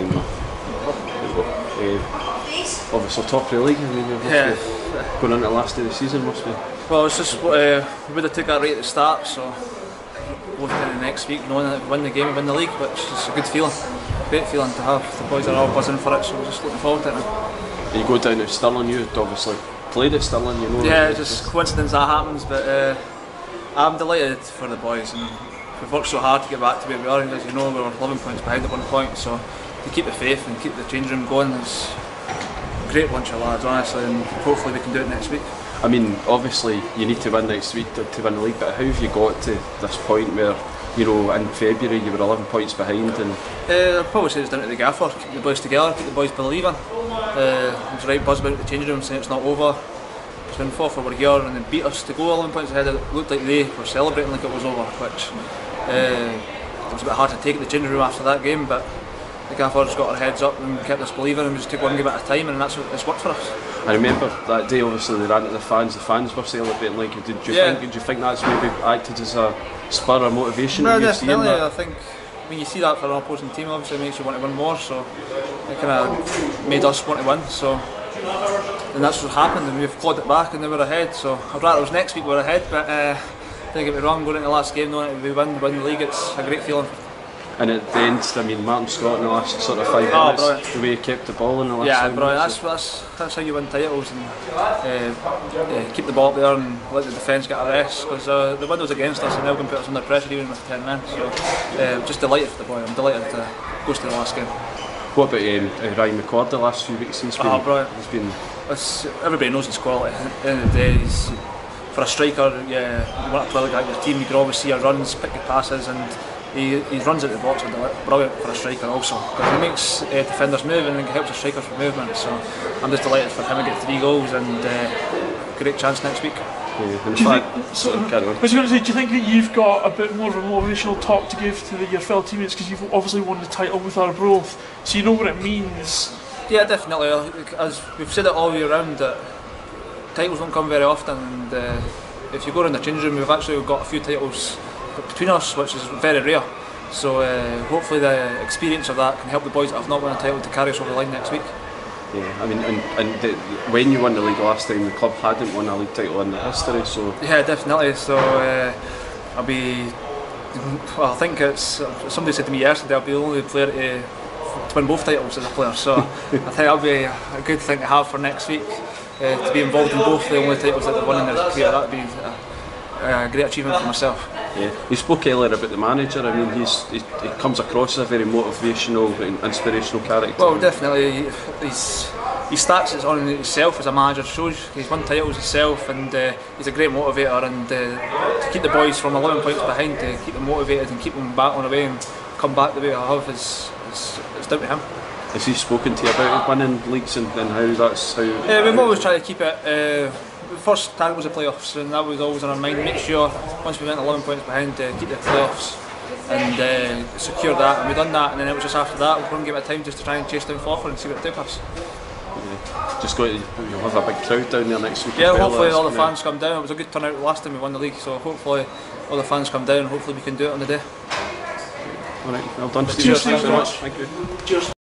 fine. Obviously top of the league. I mean, going into the last day of the season must be. Well, it's just we would have took that right at the start, so looking at the next week, knowing that we win the game, win the league, which is a good feeling, great feeling to have. The boys are all buzzing for it, so we're just looking forward to it now. You go down to Stirling, you obviously played at Stirling, you know. Yeah, just coincidence that happens, but I'm delighted for the boys, and we've worked so hard to get back to where we are, and as you know, we were 11 points behind at one point, so to keep the faith and keep the change room going is a great bunch of lads, honestly, and hopefully we can do it next week. I mean, obviously you need to win next week to win the league, but how have you got to this point where, you know, in February you were 11 points behind? And I'd probably say it's down to the gaffer, keep the boys together, keep the boys believing. There's a right buzz about the change room saying it's not over. It's been fought for, we're here, and they beat us to go 11 points ahead. It looked like they were celebrating like it was over, which it was a bit hard to take at the change room after that game, but the gaffer's got our heads up and kept us believing, and we just took one game at a time, and that's what it's worked for us. I remember that day, obviously they ran to the fans were celebrating like it. Did you think that's maybe acted as a spur or motivation? No, definitely. I think when you see that for an opposing team, obviously it makes you want to win more, so it kind of made us want to win, so and that's what happened, and we've clawed it back and they were ahead, so I'd rather it was next week we were ahead, but don't get me wrong, going into the last game knowing that we win the league, it's a great feeling. And at the end, I mean, Martin Scott in the last sort of 5 minutes, brilliant. the way he kept the ball in the last 5 minutes. Yeah, that's how you win titles, and keep the ball up there and let the defence get a rest, because the window's against us and they're going to put us under pressure even with 10 men, so just delighted for the boy, I'm delighted to go to the last game. What about Ryan McCord the last few weeks? He's been everybody knows his quality. At the end of the day, for a striker, you want to play like that your team, you can always see our runs, pick good passes, and he runs out the box are brilliant for a striker also, because he makes defenders move and helps the strikers for movement, so I'm just delighted for him to get 3 goals and great chance next week. Yeah, do you think that you've got a bit more of a motivational talk to give to your fellow teammates, because you've obviously won the title with Arbroath, so you know what it means? Yeah, definitely. As we've said it all year round, that titles don't come very often, and if you go in the change room, we've actually got a few titles between us, which is very rare. So hopefully the experience of that can help the boys that have not won a title to carry us over the line next week. Yeah, I mean, when you won the league last time, the club hadn't won a league title in history, so... Yeah, definitely, so I'll be... Well, I think it's... Somebody said to me yesterday, I'll be the only player to win both titles as a player, so I think that'll be a good thing to have for next week, to be involved in both the only titles that they've won in their career. That would be a great achievement for myself. Yeah, you spoke earlier about the manager. I mean, he comes across as a very motivational and inspirational character. Well, definitely, he starts it on himself as a manager. Shows he's won titles himself, and he's a great motivator. And to keep the boys from 11 points behind, to keep them motivated and keep them battling away and come back the way I have, it's down to him. Has he spoken to you about winning leagues and how that's how? We've always tried to keep it. The first target was the playoffs, and that was always on our mind. Make sure once we went 11 points behind, to keep the playoffs and secure that. And we've done that, and then it was just after that we're going to give it time just to try and chase down Forfar and see what it took us. Yeah. Just you'll have a big crowd down there next week. Yeah, hopefully all the fans come down. It was a good turnout last time we won the league, so hopefully all the fans come down. Hopefully we can do it on the day. All right, well done. Cheers, Thanks very much. Thank you. Cheers.